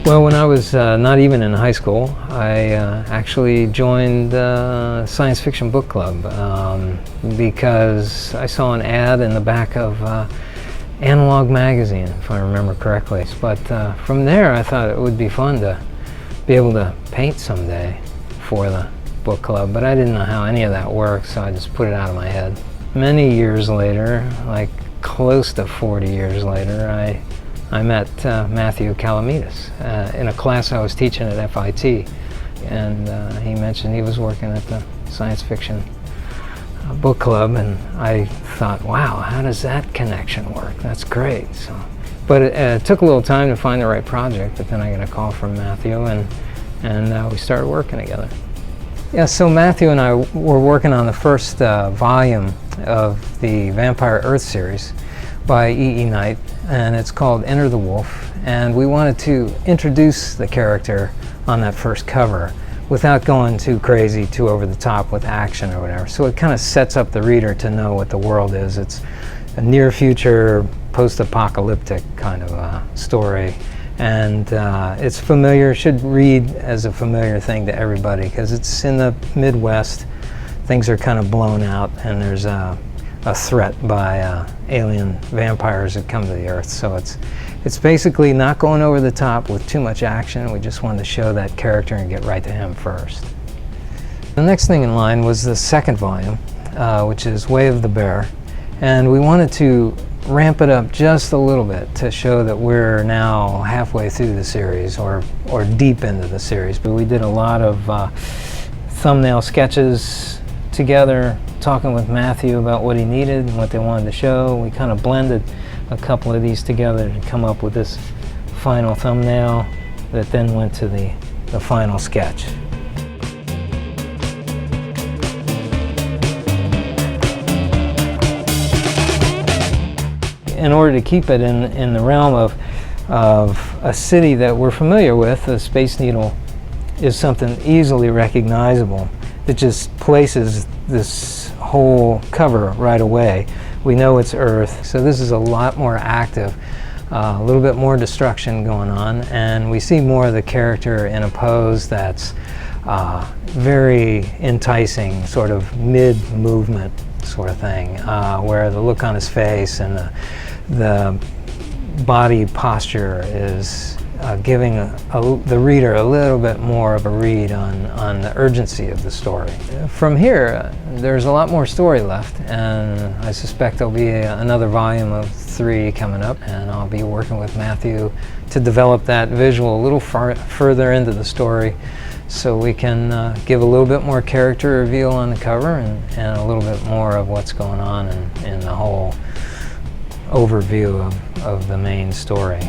Well, when I was not even in high school, I actually joined the Science Fiction Book Club because I saw an ad in the back of Analog magazine, if I remember correctly. But from there, I thought it would be fun to be able to paint someday for the book club, but I didn't know how any of that worked, so I just put it out of my head. Many years later, like close to 40 years later, I met Matthew Calamitas in a class I was teaching at FIT, and he mentioned he was working at the Science Fiction Book Club, and I thought, wow, how does that connection work? That's great. But it took a little time to find the right project, but then I got a call from Matthew, and we started working together. Yeah, so Matthew and I were working on the first volume of the Vampire Earth series by E.E. Knight, and it's called Enter the Wolf, and we wanted to introduce the character on that first cover without going too crazy, too over the top with action or whatever. So it kind of sets up the reader to know what the world is. It's a near future, post-apocalyptic kind of story, and it's familiar, should read as a familiar thing to everybody because it's in the Midwest. Things are kind of blown out, and there's a threat by alien vampires that come to the Earth. So it's basically not going over the top with too much action. We just wanted to show that character and get right to him first. The next thing in line was the second volume, which is Way of the Bear. And we wanted to ramp it up just a little bit to show that we're now halfway through the series or deep into the series. But we did a lot of thumbnail sketches together, talking with Matthew about what he needed and what they wanted to show. We kind of blended a couple of these together to come up with this final thumbnail that then went to the final sketch. In order to keep it in the realm of a city that we're familiar with, the Space Needle is something easily recognizable that just places this whole cover right away. We know it's Earth, so this is a lot more active, a little bit more destruction going on, and we see more of the character in a pose that's very enticing, sort of mid-movement sort of thing, where the look on his face and the body posture is giving the reader a little bit more of a read on the urgency of the story. From here, there's a lot more story left, and I suspect there'll be another volume of 3 coming up, and I'll be working with Matthew to develop that visual a little further into the story so we can give a little bit more character reveal on the cover and a little bit more of what's going on in the whole overview of the main story.